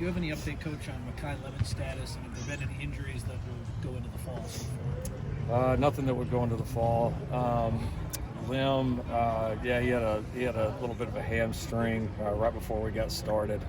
you have any update, Coach, on Makai Levin's status, and have there been any injuries that will go into the fall so far? Nothing that would go into the fall. Lim, he had a little bit of a hamstring right before we got started.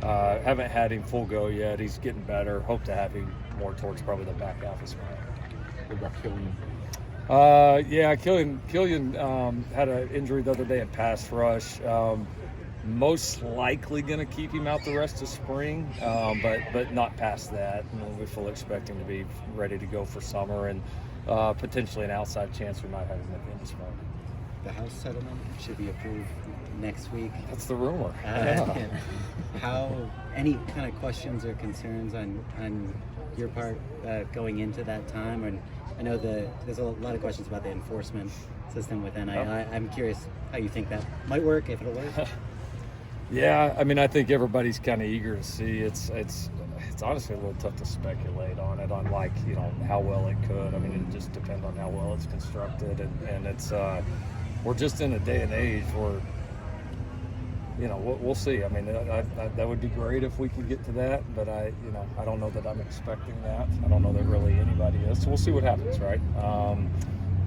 Haven't had him full go yet. He's getting better. Hope to have him more towards probably the back half of spring. What about Killian? Killian had an injury the other day in pass rush. Most likely going to keep him out the rest of spring, but not past that. We fully expect him to be ready to go for summer, and potentially an outside chance we might have him at the end of spring. The House settlement should be approved next week. That's the rumor. Any kind of questions or concerns on your part going into that time? And I know there's a lot of questions about the enforcement system with NII. I'm curious how you think that might work, if it'll work. Yeah, I mean, I think everybody's kind of eager to see. It's honestly a little tough to speculate on it, on how well it could. I mean, it just depends on how well it's constructed, and it's we're just in a day and age where we'll see. I mean, that would be great if we could get to that, but I don't know that I'm expecting that. I don't know that really anybody is. So we'll see what happens, right?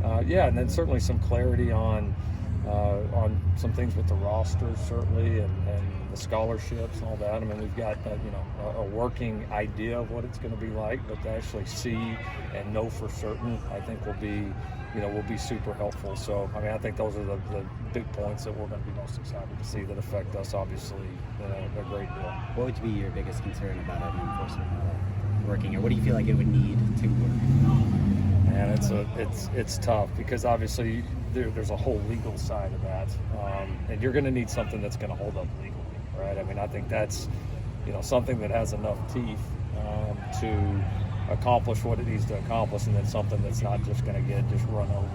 And then certainly some clarity on some things with the roster, certainly, and the scholarships and all that. I mean, we've got a working idea of what it's going to be like, but to actually see and know for certain, I think will be super helpful. So, I mean, I think those are the big points that we're going to be most excited to see that affect us, obviously, a great deal. What would be your biggest concern about an enforcement working, or what do you feel like it would need to work? Man, it's tough because obviously there's a whole legal side of that, and you're going to need something that's going to hold up legally, right? I mean, I think that's something that has enough teeth to accomplish what it needs to accomplish, and then something that's not just going to get just run over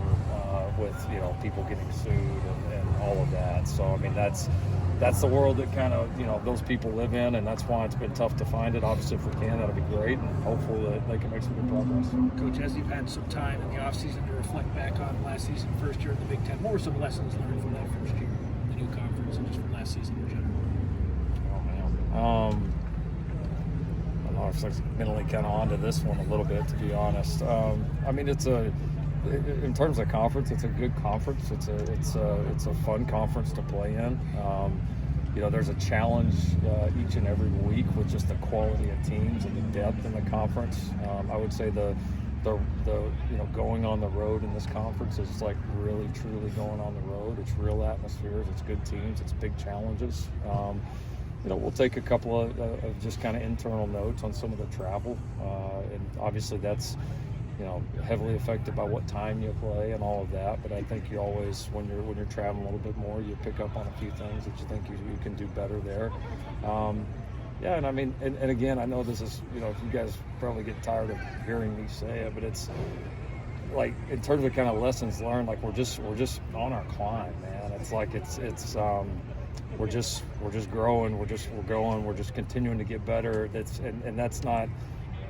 with people getting sued and all of that. So I mean, that's the world that kind of those people live in, and that's why it's been tough to find it. Obviously, if we can, that'll be great, and hopefully that they can make some good progress. Coach, as you've had some time in the offseason to reflect back on last season, first year in the Big Ten, what were some lessons learned from that first year, the new conference, and just from last season in general? Oh man. I was mentally kind of onto this one a little bit, to be honest. I mean, in terms of conference, it's a good conference. It's a fun conference to play in. There's a challenge each and every week with just the quality of teams and the depth in the conference. I would say the going on the road in this conference is like really truly going on the road. It's real atmospheres. It's good teams. It's big challenges. We'll take a couple of just kind of internal notes on some of the travel, and obviously that's heavily affected by what time you play and all of that. But I think you always, when you're traveling a little bit more, you pick up on a few things that you think you can do better there. And I mean, and again, I know this is you guys probably get tired of hearing me say it, but it's like in terms of kind of lessons learned, like we're just on our climb, man. It's like we're just growing. We're going. We're just continuing to get better. And that's not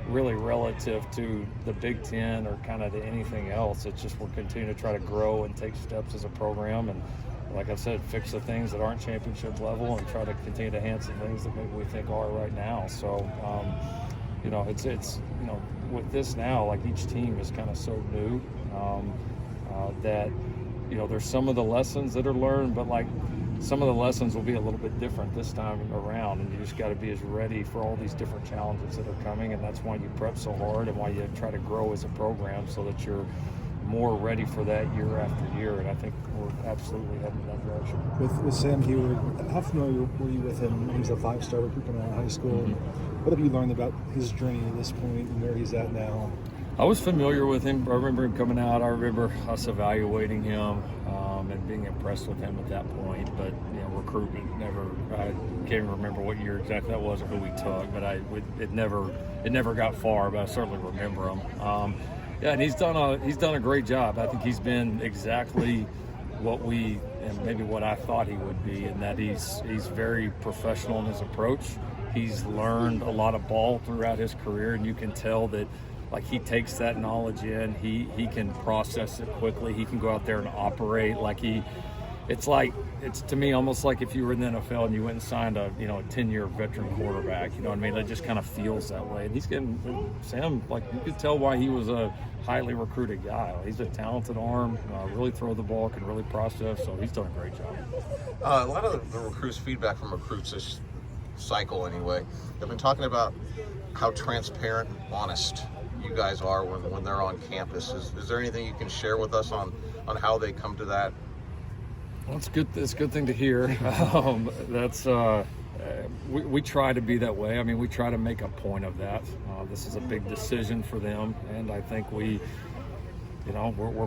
really relative to the Big Ten or kind of to anything else. It's just we're continuing to try to grow and take steps as a program. And like I said, fix the things that aren't championship level and try to continue to enhance the things that maybe we think are right now. So, it's with this now, like each team is kind of so new that there's some of the lessons that are learned, but like some of the lessons will be a little bit different this time around, and you just got to be as ready for all these different challenges that are coming, and that's why you prep so hard and why you try to grow as a program so that you're more ready for that year after year, and I think we're absolutely heading in that direction. With Sam Heward, how familiar were you with him? He was a 5-star recruit coming out of high school. Mm-hmm. What have you learned about his journey to this point and where he's at now? I was familiar with him. I remember him coming out. I remember us evaluating him and being impressed with him at that point. But recruitment I can't even remember what year exactly that was or who we took. But it never got far. But I certainly remember him. And he's done a great job. I think he's been exactly what I thought he would be, in that he's very professional in his approach. He's learned a lot of ball throughout his career, and you can tell that. Like he takes that knowledge in, he can process it quickly. He can go out there and operate like it's to me almost like if you were in the NFL and you went and signed a 10-year veteran quarterback. You know what I mean? It just kind of feels that way. And he's getting Sam, like, you could tell why he was a highly recruited guy. He's a talented arm, really throw the ball, can really process. So he's done a great job. A lot of the recruits, feedback from recruits this cycle anyway, they've been talking about how transparent and honest you guys are when they're on campus. Is there anything you can share with us on how they come to that? Well, it's good. It's a good thing to hear. We try to be that way. I mean, we try to make a point of that. This is a big decision for them, and I think we're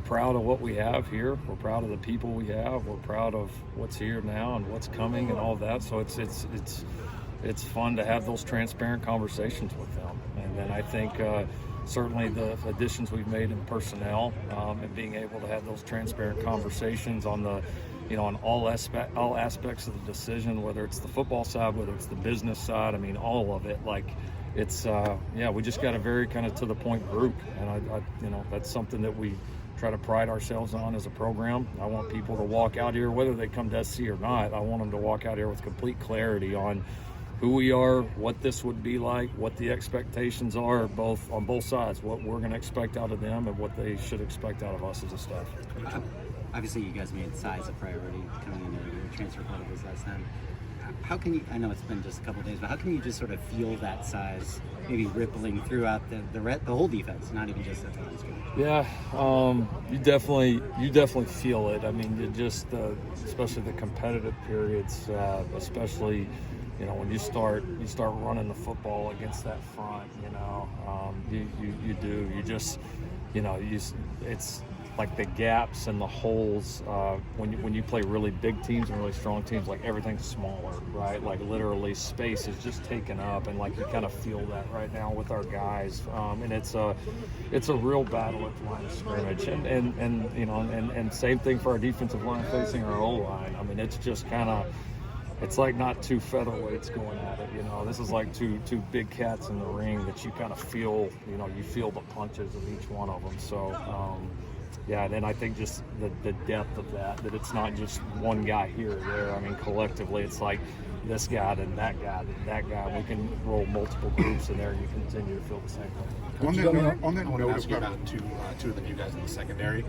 proud of what we have here. We're proud of the people we have. We're proud of what's here now and what's coming and all that. So it's fun to have those transparent conversations with them. And then I think certainly the additions we've made in personnel and being able to have those transparent conversations on on all aspects of the decision, whether it's the football side, whether it's the business side. I mean, all of it. Like, it's we just got a very kind of to the point group, and I that's something that we try to pride ourselves on as a program. I want people to walk out here, whether they come to SC or not. I want them to walk out here with complete clarity on who we are, what this would be like, what the expectations are, on both sides, what we're going to expect out of them and what they should expect out of us as a staff. Obviously, you guys made size a priority coming into your transfer portal this last time. How can you, I know it's been just a couple of days, but how can you just sort of feel that size maybe rippling throughout the whole defense, not even just at the line scrimmage? Yeah, you definitely feel it. I mean, you just, especially the competitive periods, especially, when you start running the football against that front, you do. You just, it's like the gaps and the holes when you play really big teams and really strong teams, like everything's smaller, right? Like literally space is just taken up, and like you kind of feel that right now with our guys, and it's a real battle at the line of scrimmage, and same thing for our defensive line facing our O-line. I mean, it's just kind of, it's like not two featherweights going at it, This is like two big cats in the ring that you kind of feel, you feel the punches of each one of them. So, and then I think just the depth of that it's not just one guy here or there. I mean, collectively, it's like this guy, then that guy, then that guy. We can roll multiple groups in there, and you continue to feel the same thing. On that note about two of the new guys in the secondary,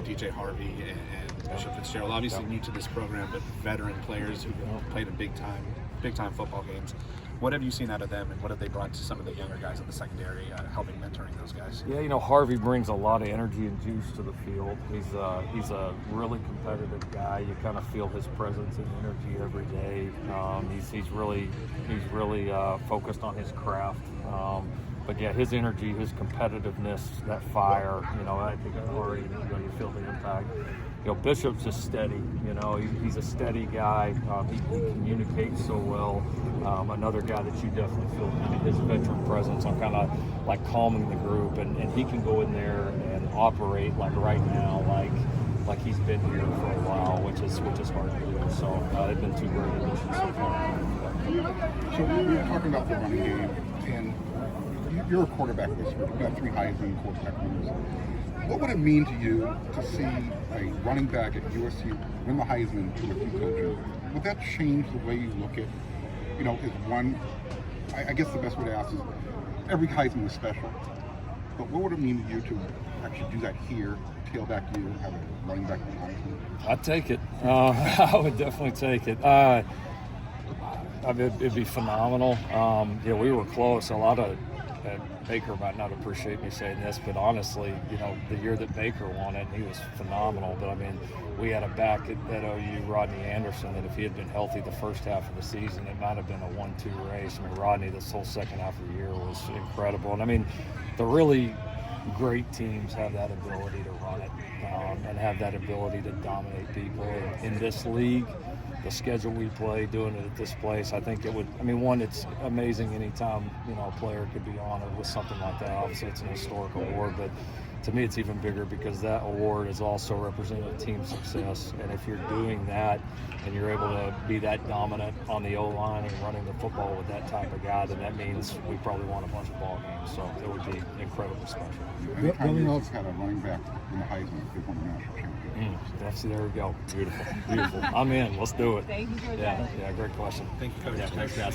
DJ Harvey and Bishop Fitzgerald, obviously new to this program, but veteran players who played in big time football games. What have you seen out of them, and what have they brought to some of the younger guys in the secondary, helping mentoring those guys? Yeah, Harvey brings a lot of energy and juice to the field. He's a really competitive guy. You kind of feel his presence and energy every day. He's really focused on his craft. But yeah, his energy, his competitiveness, that fire, I think already you feel the impact. Bishop's just steady. He's a steady guy. He communicates so well. Another guy that you definitely feel kind of his veteran presence on kind of like calming the group, and he can go in there and operate like right now, like he's been here for a while, which is hard to do. So they've been two great additions so far. So we were talking about the running game, and you're a quarterback whisperer. You've got 3 Heisman quarterback winners. What would it mean to you to see a running back at USC win the Heisman with you coaching? Would that change the way you look at, is one, I guess the best way to ask is, every Heisman is special, but what would it mean to you to actually do that here, tailback you, have a running back win Heisman? I'd take it. I would definitely take it. It'd be phenomenal. We were close. A lot of Baker might not appreciate me saying this, but honestly, the year that Baker won it, he was phenomenal. But I mean, we had a back at OU, Rodney Anderson, that if he had been healthy the first half of the season, it might have been a 1-2 race. I mean, Rodney, this whole second half of the year was incredible. And I mean, the really great teams have that ability to run it and have that ability to dominate people. In this league, the schedule we play, doing it at this place, I think it would, it's amazing anytime, a player could be honored with something like that. Obviously, it's an historic award, but to me, it's even bigger because that award is also representing team success. And if you're doing that and you're able to be that dominant on the O-line and running the football with that type of guy, then that means we probably won a bunch of ball games. So it would be incredibly special. Anytime you also had a running back in the Heisman, they won a national championship. There we go. Beautiful. I'm in. Let's do it. Thank you for Yeah, that. yeah, great question. Thank you, Coach. Yeah, thanks, guys.